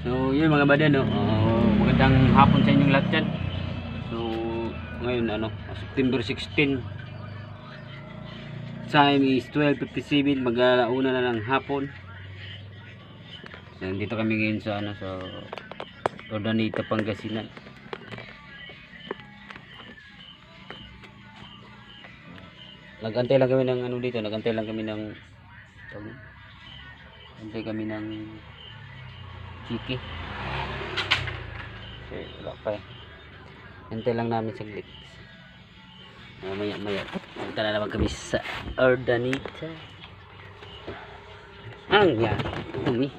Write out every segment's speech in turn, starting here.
So yun mga bada, no? Magandang hapon sa inyong lahat dyan. So ngayon September 16, time is 12:57, mag-alauna na ng hapon. So dito kami ngayon sa sa Ordaneta, Pangasinan. Nagantay lang kami ng dito, nagantay lang kami ng chiki. Okay, wala pa eh. Hintay lang namin saglit. Maya punta na naman kami sa Ordaneta. Ang yan umi.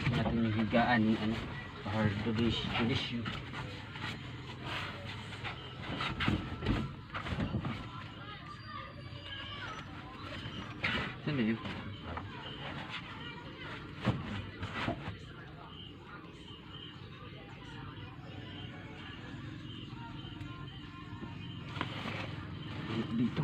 Natin yung higaan ni hard to dish. Saan yun? Dito.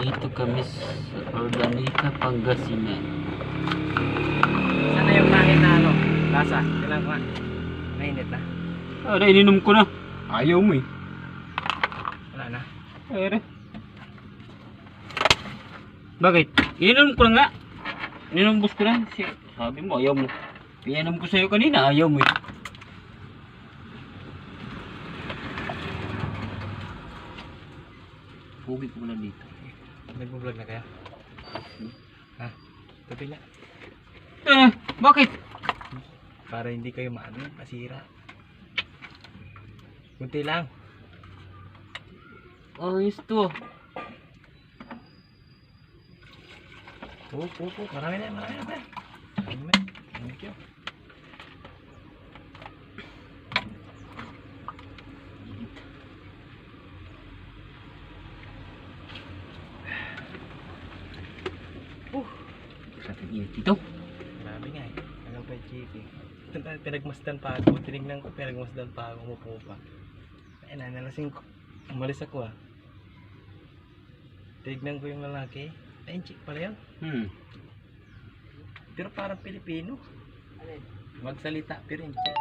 Dito kami sa Ordaneta, Pangasinan. Sana yung mahit na lasa. Kailangan ko. Mainit na. Ininom ko na. Ayaw mo eh. Wala na. Bakit? Ininom ko na nga. Ininumbos ko na. Sabi mo ayaw mo. Pininom ko sa'yo kanina, ayaw mo eh. Pugi ko muna dito. Nag-vlog na kaya? Ha? Tabi na. Bakit? Para hindi kayo masira. Kunti lang. Ayos to. Marami na. Thank you. Dito. Marami nga eh. Hanggang pa yung chiki. Pinagmasdan pa ako. Tinignan ko, pinagmasdan pa ako. Umupo pa. Ayun na, nalasing ko. Umalis ako ah. Tinignan ko yung lalaki. Ayun, chick pala yun. Pero parang Pilipino. Magsalita, pero yung chick.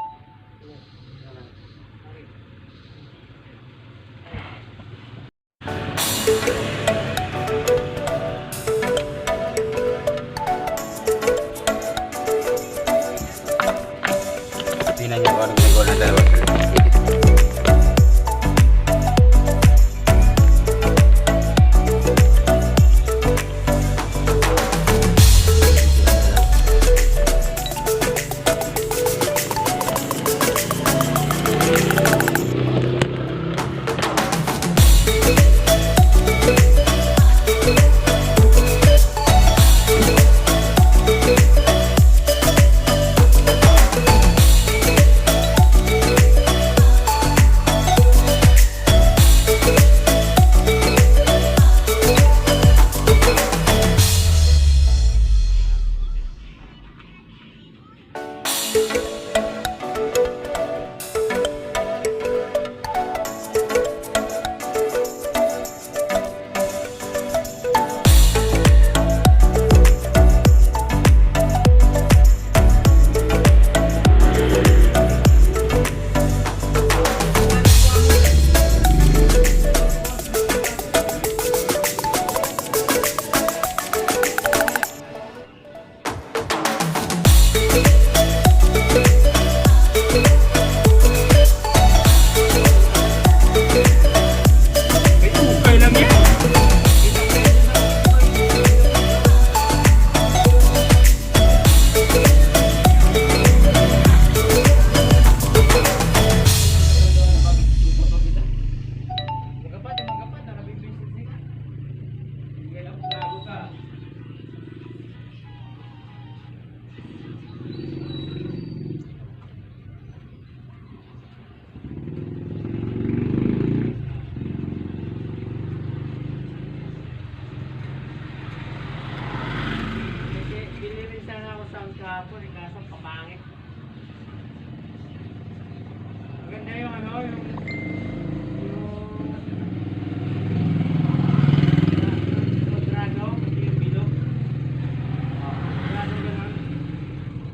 Tingnan niyo kung anong ginagawa ng dalawa.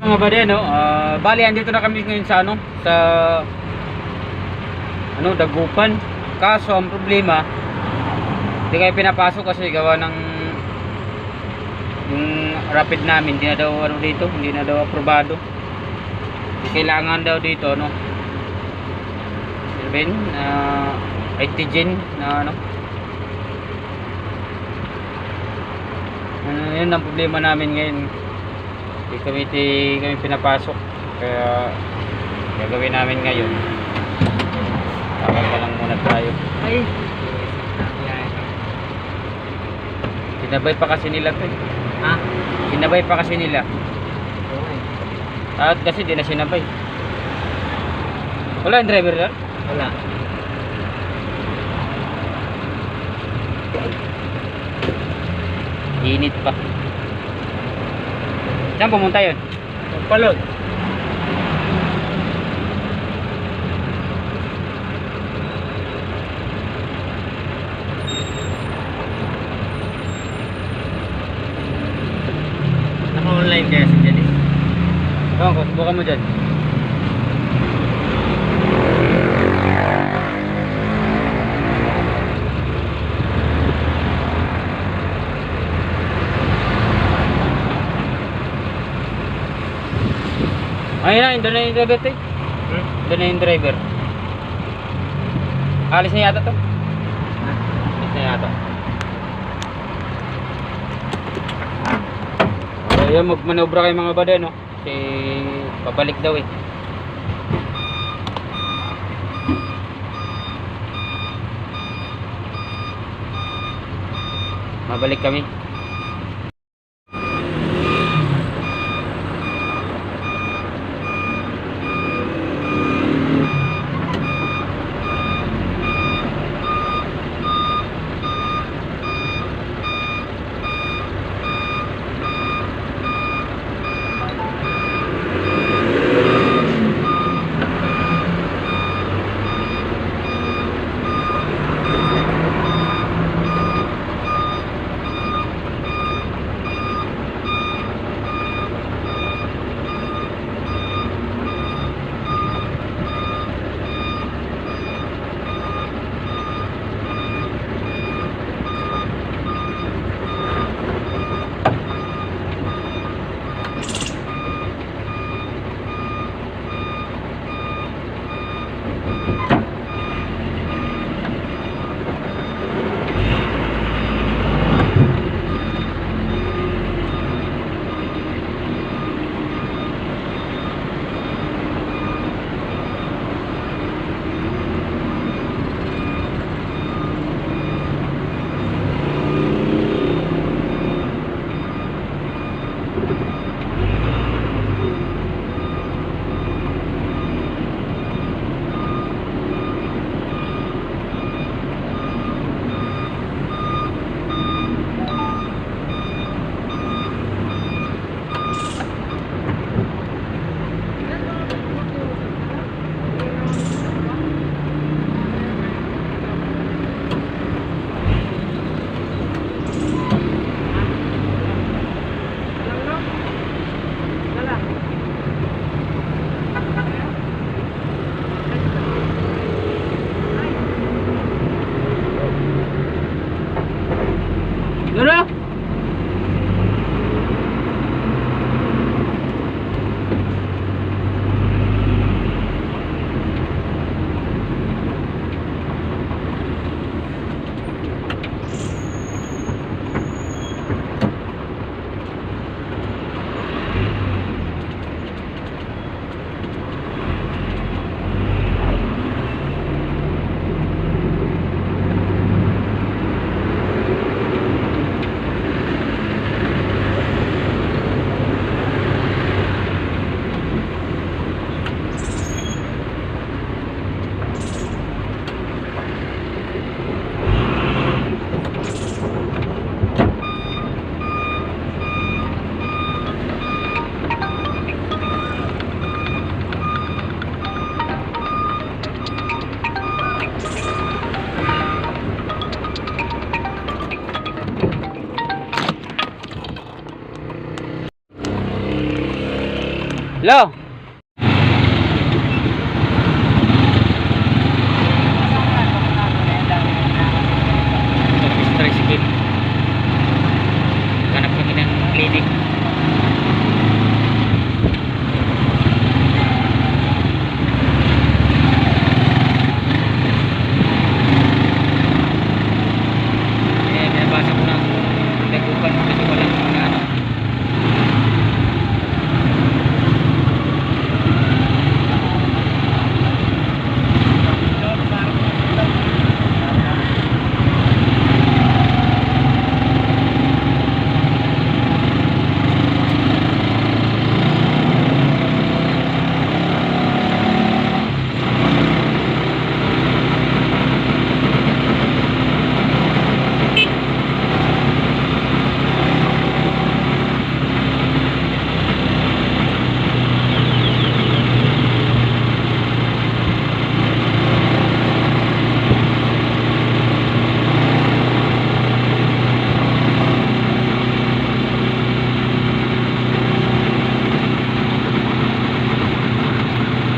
Mga ba din, no? Bali, andito na kami ngayon sa sa Dagupan. Kaso ang problema, hindi kayo pinapasok kasi gawa ng yung rapid namin, hindi na daw dito, hindi na daw aprobado. Kailangan daw dito, sabihin, antigen na yun ang problema namin ngayon. Hindi kami pinapasok, kaya gagawin namin ngayon, tawag ka lang muna tayo. Ay. Sinabay pa kasi nila to, Ha? sinabay pa kasi nila, Okay. at kasi di na sinabay. Wala yung driver doon? Wala. Init pa. Saan pumunta yun? Palod. Naka-online kaya si Janice? Subukan mo dyan. Ayun na, doon na yung driver to. Doon na yung driver. Alis na yata to. Alis na yata. Ayun, magmanobra kayo mga bada, no? Kasi pabalik daw eh. Mabalik kami. Hello? Tricycle. Hanap kami ng clinic. Pinabasa ko ng dagupan kasi walang mga ano.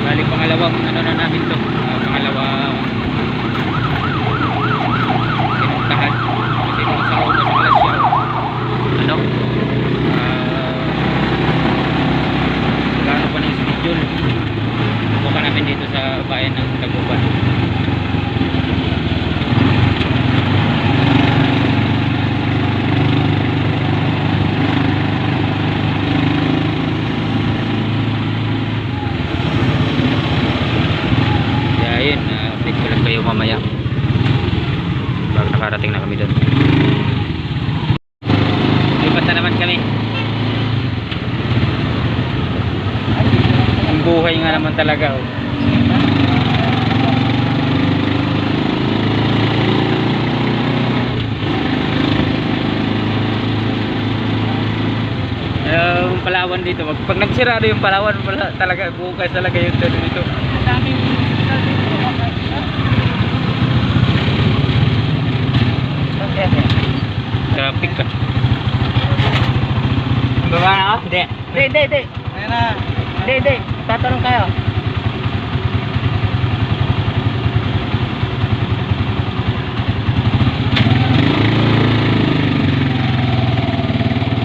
Bali pangalawang ano na namin to, pangalawang pinuntahan kasi nung sa Roma sa Kalasyaw ano gaano pa ng schedule buka namin dito sa bayan ng Taguban. Ayun, update ko lang kayo mamaya pag nakarating na kami doon. Lipat na naman kami. Ang buhay nga naman talaga oh. Yung Palawan dito, pag nagsirado yung Palawan talaga bukas talaga yung tuloy dito. Traffic ka. Baba na ako? Hindi. Hindi. Ayan na. Hindi. Tatanong kayo.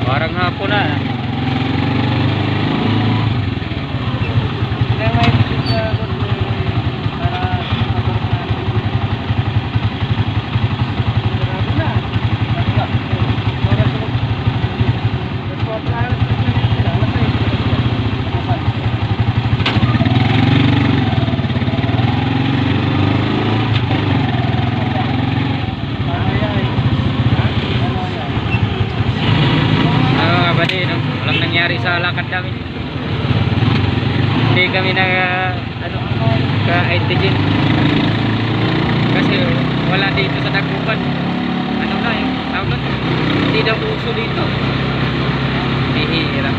Parang hapon na. Walang nangyari sa lakad namin. Hindi kami na ka-antigen kasi wala dito sa Taguban. Ano na yung tawag na? Hindi daw uso dito. Hihira.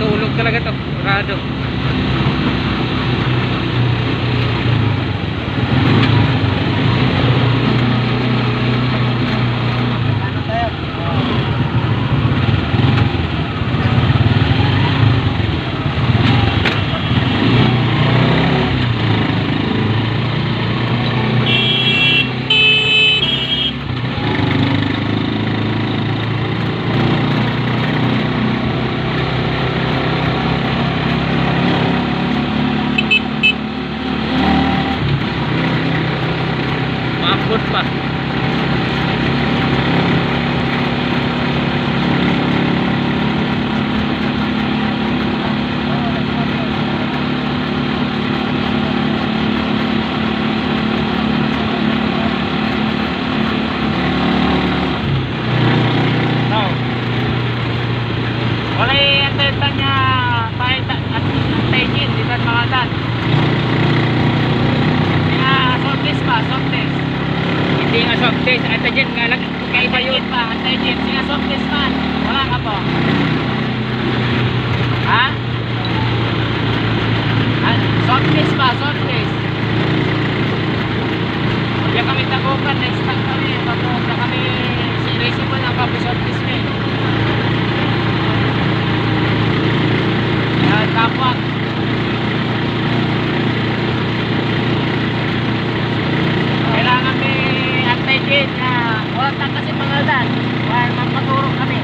Tulog talaga to. Rado. Mampun pa. Walay atenta niya kahit at antayin di ba mga dan. Soft test. Hindi nga soft test, antigen nga lang kaiba yun pa, antigen. Sige soft test man. Wala ka po. Ha? Soft test pa, soft test. Kaya kami Taguban, next time kami, papunta kami sa Recibo ng Papi soft test. kapwa. Kailangan may anti-chain na walang tang kasi pangalan. Kaya magpaturong kami.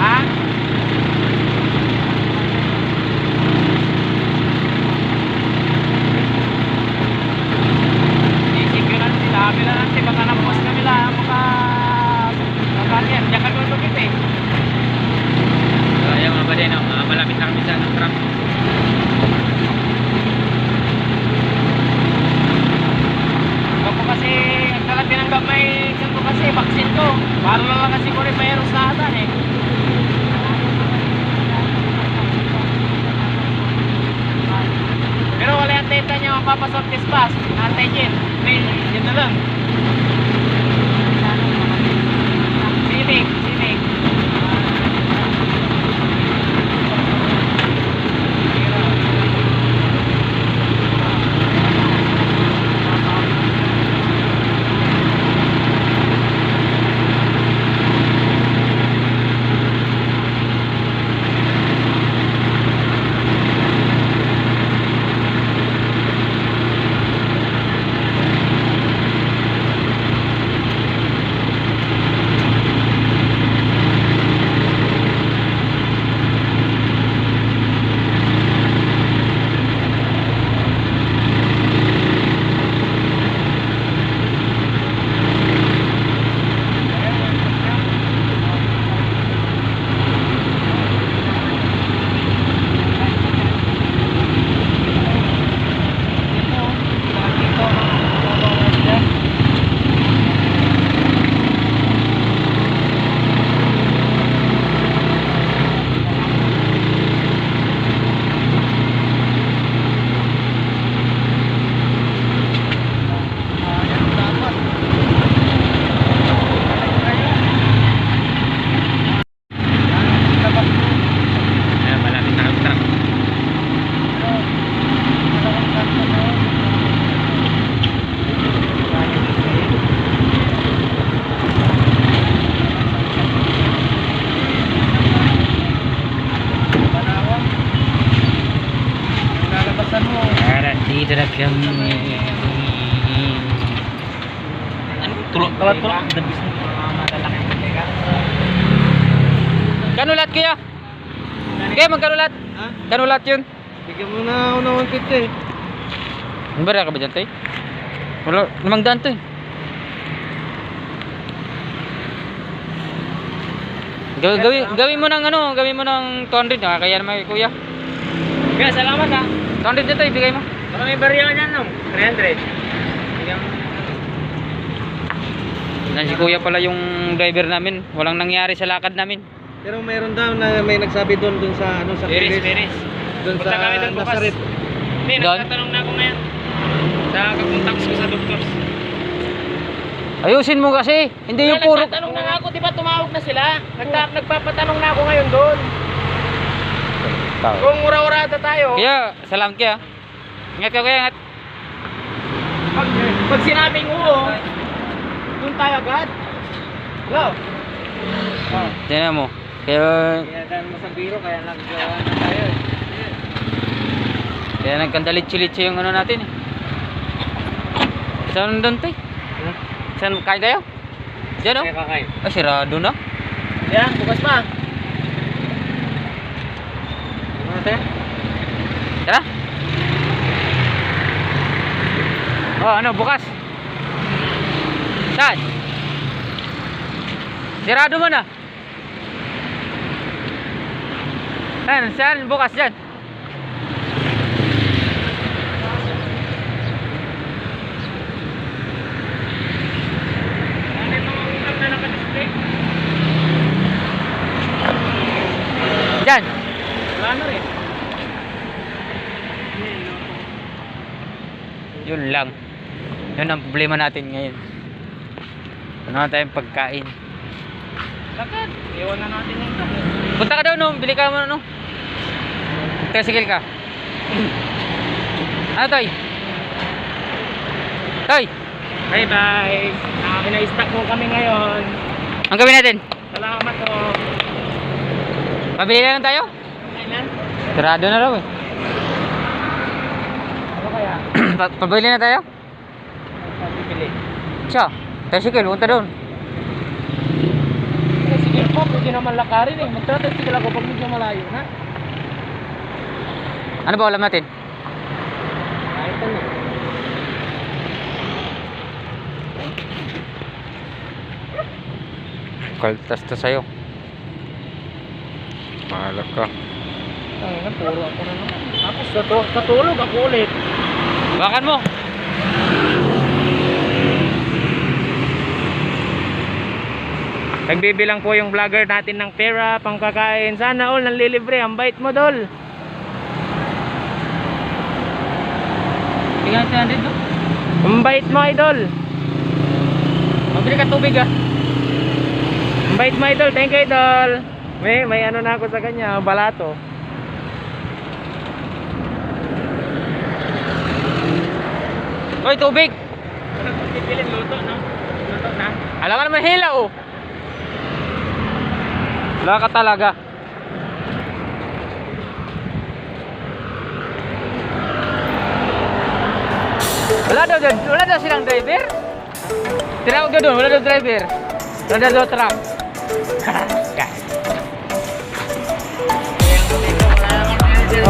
Ha? Isiguran sila. Bila nanti baka nabukas kami lang. Diyan kami ulugit eh. So, ayan mga buddy, no? Malapit na kami sa truck. Ako kasi, ang talang tinanggap may ko kasi, vaccine ko. Para lang kasi ko rin virus na atan eh. Pero wala yung teta niya mapapasok test pass. Anti-gin. Yun na lang. Civic. Ayan, malapit na kami sa truck. Lalabasan mo. Ayan, dito na kami. Tulog. Kanulat kuya? Kaya magkanulat? Ha? Kanulat yun? Bigyan mo na ako ng 150 eh. Ano ba ka ba dyan tayo? Wala, namang daan to eh. Gawin mo ng ano, gawin mo ng 200 kaya naman kuya. Kaya salamat ha. 200 na tayo, bigay mo. Baka may barya ka dyan no? 300. Bigyan mo. Yan si kuya pala yung driver namin. Walang nangyari sa lakad namin. Pero mayroon daw na may nagsabi doon sa ano sa Peris. Doon Punta sa kami doon bukas. Nazaret. Hindi, nagtatanong na ako ngayon. Sa kakontaks ko sa doctors. Ayusin mo kasi. Hindi yung puro. Nagtatanong na nga ako, di ba tumawag na sila? Nagpapatanong na ako ngayon doon. Kung ura-urada tayo. Kaya, salam kaya. Ingat ka kuya, ingat. Pag sinabing oo, doon tayo agad. Hello? Tignan mo. Kaya, Kaya dahil mo sa biro, kaya naggawa na tayo eh. kaya nagkandalit-chilitsi yung ano natin eh. Saan doon tayo? Saan kain tayo? Diyan o? Kaya kakain. Ay, sirado na. Yan, bukas pa. Ano tayo? Tara. Oh, ano, bukas? Saan? Sirado mo na. Saan bukas dyan? Ano yung mga utak na nakadisplay? Dyan. Wala na rin. Yun lang. Yun ang problema natin ngayon. Ano na tayong pagkain. Lakad. Iwan na natin yung ito. Punta ka daw no, bili ka mo no. Tricycle ka. Ano Toy? Toy, Bye bye. Nakakina-stack mo kami ngayon. ang gawin natin? Salamat po. Pabili na lang tayo? Kailan? Sarado na raw eh. Ano kaya? Pabili na tayo? Pabili. Siya, tricycle, punta doon. Sige po, pwede naman lakarin eh. Magtra-tricycle ako pag medyo malayo na. Ano ba ulam natin? Kahit ano. Kaltas to sa'yo. Mahalak ka. Ay, napuro ako na naman. Tapos katulog ako ulit. Bakan mo! Nagbibilang po yung vlogger natin ng pera, pangkakain. Sana all nanlilibre. Ang bait mo, Dol. Tingnan natin dito. Ang bait mo, Idol. Mabili ka tubig ah. Ang bait mo, Idol. Thank you, Idol. May ano na ako sa kanya. Balato. Hoy, tubig! Pipilin luto, no? Luto na. Alam ka naman hila oh. Wala ka talaga. Wala daw silang driver. Tinawag daw doon, wala daw driver. Wala daw truck.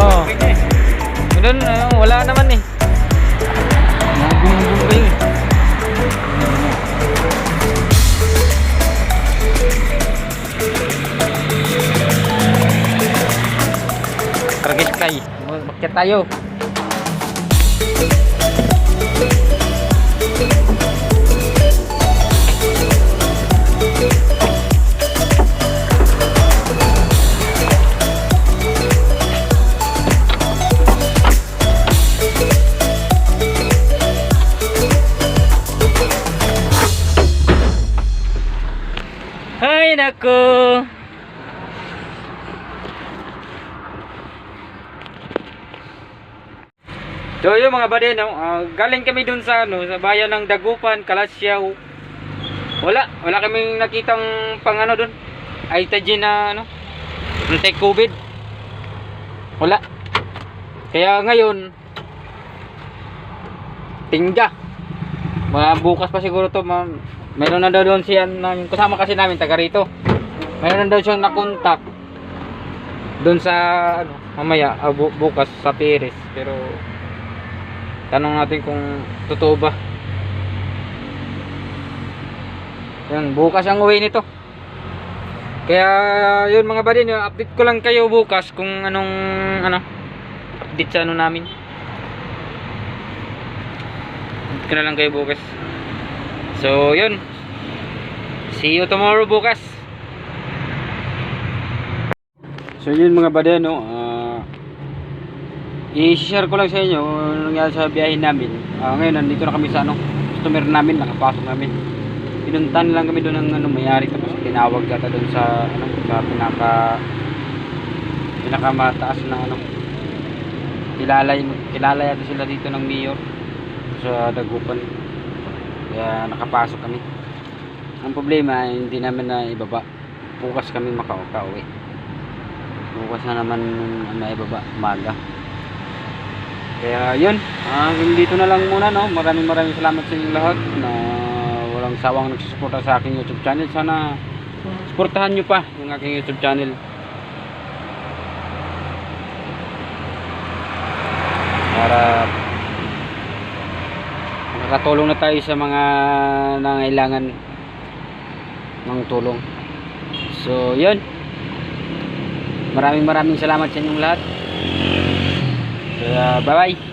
Oh. Doon, wala naman eh. Bum-bum kayo eh. Target kay. Bakit tayo? Ay nako. So yun mga buddy, no? Galing kami dun sa sa bayan ng Dagupan, Kalasyaw. Wala kaming nakitang pang ano dun. Aitaji na anti-COVID. Wala. Kaya ngayon tingga. Bukas pa siguro to, mayroon na daw doon siya kasama kasi namin taga rito. Mayroon na daw siyang nakontak doon sa mamaya bukas sa Perez, pero tanong natin kung totoo ba. Yan, bukas ang uwi nito. Kaya yun mga buddy, update ko lang kayo bukas kung anong update sa namin. Update ko na lang kayo bukas. So yun, see you tomorrow bukas. So yun mga buddy, i-share ko lang sa inyo ano nangyari sa biyahe namin. Ngayon nandito na kami sa customer namin, nakapasok namin. Pinuntan lang kami doon ng mayari, tapos tinawag yata doon sa sa pinakamataas na kilala yata sila dito ng mayor sa Dagupan. Kaya nakapasok kami. Ang problema hindi namin na ibaba. Bukas kami makauwi. Bukas na naman maibaba umaga. Kaya yun, dito na lang muna, maraming salamat sa inyong lahat na walang sawang nagsusuporta sa aking YouTube channel. Sana suportahan nyo pa yung aking YouTube channel para makakatulong na tayo sa mga nangailangan ng tulong. So yun, maraming salamat sa inyong lahat. Bye bye.